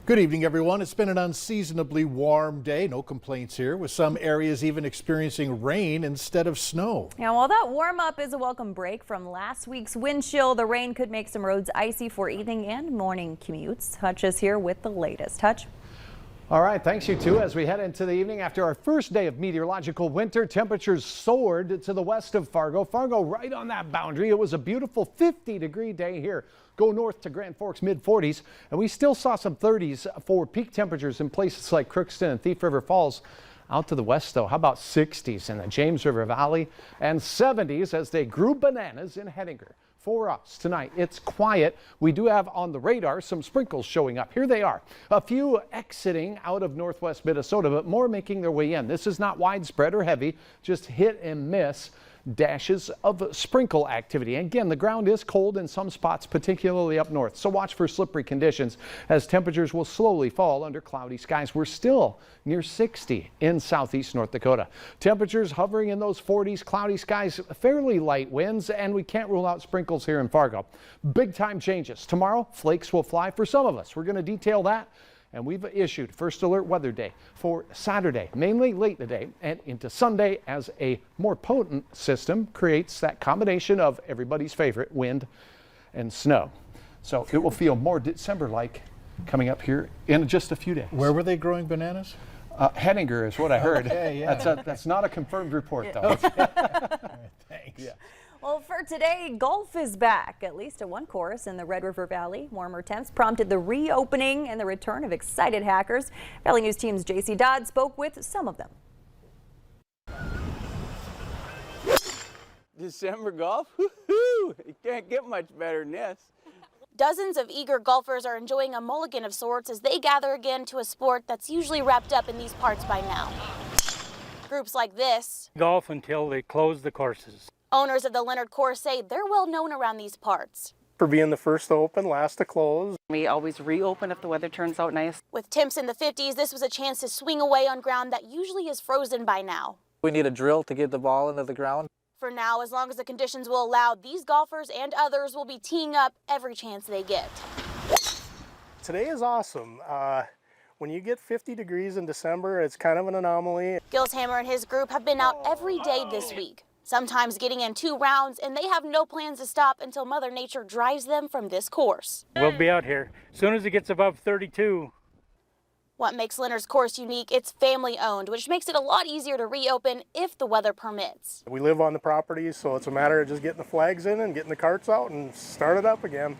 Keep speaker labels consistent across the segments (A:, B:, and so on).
A: Good evening, everyone. It's been an unseasonably warm day. No complaints here, with some areas even experiencing rain instead of snow.
B: Yeah, while that warm up is a welcome break from last week's wind chill, the rain could make some roads icy for evening and morning commutes. Hutch is here with the latest. Hutch.
C: All right, thanks you two. As we head into the evening after our first day of meteorological winter, temperatures soared to the west of Fargo. Fargo right on that boundary. It was a beautiful 50-degree day here. Go north to Grand Forks, mid-40s, and we still saw some 30s for peak temperatures in places like Crookston and Thief River Falls. Out to the west, though, how about 60s in the James River Valley and 70s as they grew bananas in Hettinger. For us tonight, it's quiet. We do have on the radar some sprinkles showing up. Here they are. A few exiting out of northwest Minnesota, but more making their way in. This is not widespread or heavy, just hit and miss dashes of sprinkle activity. And again, the ground is cold in some spots, particularly up north. So watch for slippery conditions as temperatures will slowly fall under cloudy skies. We're still near 60 in southeast North Dakota. Temperatures hovering in those 40s, cloudy skies, fairly light winds, and we can't rule out sprinkles here in Fargo. Big time changes. Tomorrow, flakes will fly for some of us. We're going to detail that. And we've issued first alert weather day for Saturday, mainly late in the day and into Sunday, as a more potent system creates that combination of everybody's favorite wind and snow. So it will feel more December-like coming up here in just a few days.
A: Where were they growing bananas?
C: Hettinger is what I heard.
A: Okay, yeah.
C: That's not a confirmed report, though.
A: Okay. All right, thanks.
C: Yeah.
B: Well, for today, golf is back, at least at one course in the Red River Valley. Warmer temps prompted the reopening and the return of excited hackers. Valley News Team's J.C. Dodd spoke with some of them.
D: December golf? Woo-hoo! It can't get much better than this.
E: Dozens of eager golfers are enjoying a mulligan of sorts as they gather again to a sport that's usually wrapped up in these parts by now. Groups like this
F: golf until they close the courses.
E: Owners of the Leonard course say they're well known around these parts.
G: For being the first to open, last to close.
H: We always reopen if the weather turns out nice.
E: With temps in the 50s, this was a chance to swing away on ground that usually is frozen by now.
D: We need a drill to get the ball into the ground.
E: For now, as long as the conditions will allow, these golfers and others will be teeing up every chance they get.
G: Today is awesome. When you get 50 degrees in December, it's kind of an anomaly.
E: Gilshammer and his group have been out every day this week, sometimes getting in 2 rounds, and they have no plans to stop until Mother Nature drives them from this course.
F: We'll be out here as soon as it gets above 32.
E: What makes Leonard's course unique, it's family owned, which makes it a lot easier to reopen if the weather permits.
G: We live on the property, so it's a matter of just getting the flags in and getting the carts out and start it up again.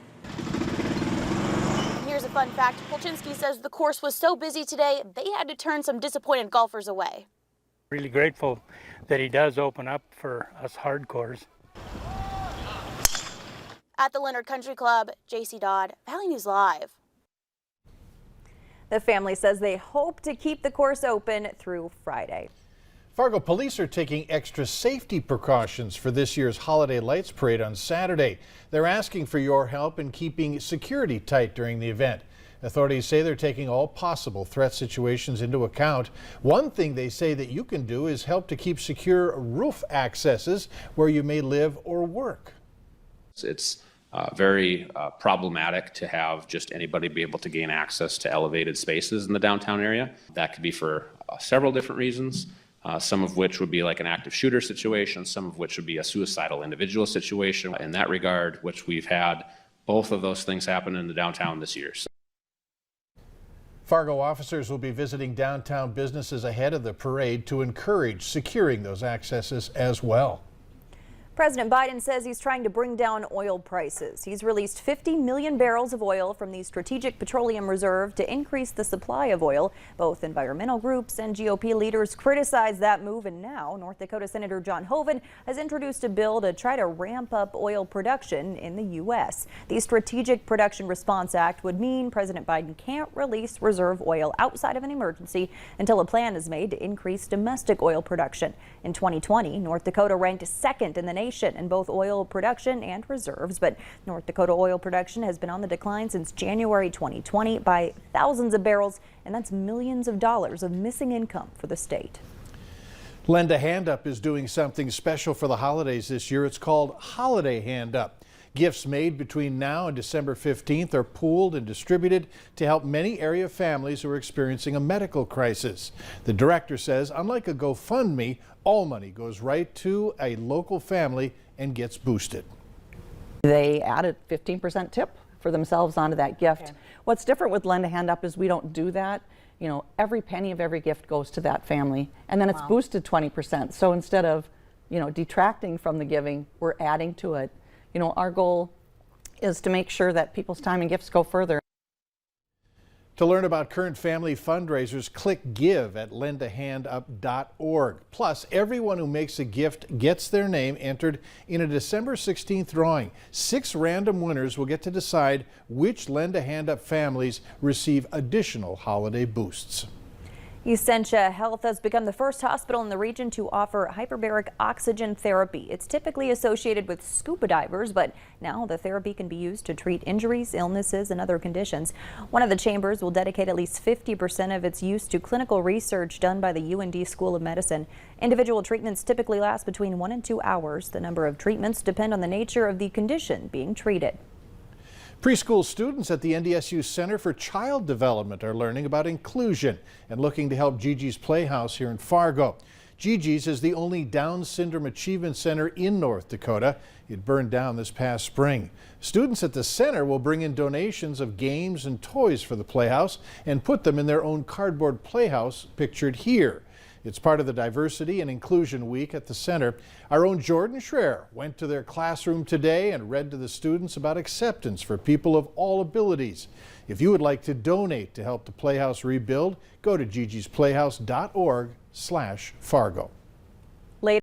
E: Here's a fun fact. Polchinski says the course was so busy today, they had to turn some disappointed golfers away.
F: Really grateful that he does open up for us hardcores.
E: At the Leonard Country Club, J.C. Dodd, Valley News Live.
B: The family says they hope to keep the course open through Friday.
A: Fargo police are taking extra safety precautions for this year's Holiday Lights Parade on Saturday. They're asking for your help in keeping security tight during the event. Authorities say they're taking all possible threat situations into account. One thing they say that you can do is help to keep secure roof accesses where you may live or work.
I: It's very problematic to have just anybody be able to gain access to elevated spaces in the downtown area. That could be for several different reasons, some of which would be like an active shooter situation, some of which would be a suicidal individual situation. In that regard, which we've had both of those things happen in the downtown this year.
A: Fargo officers will be visiting downtown businesses ahead of the parade to encourage securing those accesses as well.
B: President Biden says he's trying to bring down oil prices. He's released 50 million barrels of oil from the Strategic Petroleum Reserve to increase the supply of oil. Both environmental groups and GOP leaders criticize that move, and now North Dakota Senator John Hoeven has introduced a bill to try to ramp up oil production in the U.S. The Strategic Production Response Act would mean President Biden can't release reserve oil outside of an emergency until a plan is made to increase domestic oil production. In 2020, North Dakota ranked second in the nation in both oil production and reserves, but North Dakota oil production has been on the decline since January 2020 by thousands of barrels, and that's millions of dollars of missing income for the state.
A: Lend a Hand Up is doing something special for the holidays this year. It's called Holiday Hand Up. Gifts made between now and December 15th are pooled and distributed to help many area families who are experiencing a medical crisis. The director says, unlike a GoFundMe, all money goes right to a local family and gets boosted.
H: They added 15% tip for themselves onto that gift. What's different with Lend a Hand Up is we don't do that. You know, every penny of every gift goes to that family, and then it's boosted 20%. So instead of, you know, detracting from the giving, we're adding to it. You know, our goal is to make sure that people's time and gifts go further.
A: To learn about current family fundraisers, click give at lendahandup.org. Plus, everyone who makes a gift gets their name entered in a December 16th drawing. 6 random winners will get to decide which Lend a Hand Up families receive additional holiday boosts.
B: Essentia Health has become the first hospital in the region to offer hyperbaric oxygen therapy. It's typically associated with scuba divers, but now the therapy can be used to treat injuries, illnesses, and other conditions. One of the chambers will dedicate at least 50% of its use to clinical research done by the UND School of Medicine. Individual treatments typically last between 1 and 2 hours. The number of treatments depend on the nature of the condition being treated.
A: Preschool students at the NDSU Center for Child Development are learning about inclusion and looking to help Gigi's Playhouse here in Fargo. Gigi's is the only Down Syndrome Achievement Center in North Dakota. It burned down this past spring. Students at the center will bring in donations of games and toys for the Playhouse and put them in their own cardboard playhouse pictured here. It's part of the Diversity and Inclusion Week at the center. Our own Jordan Schreier went to their classroom today and read to the students about acceptance for people of all abilities. If you would like to donate to help the Playhouse rebuild, go to gigisplayhouse.org/Fargo.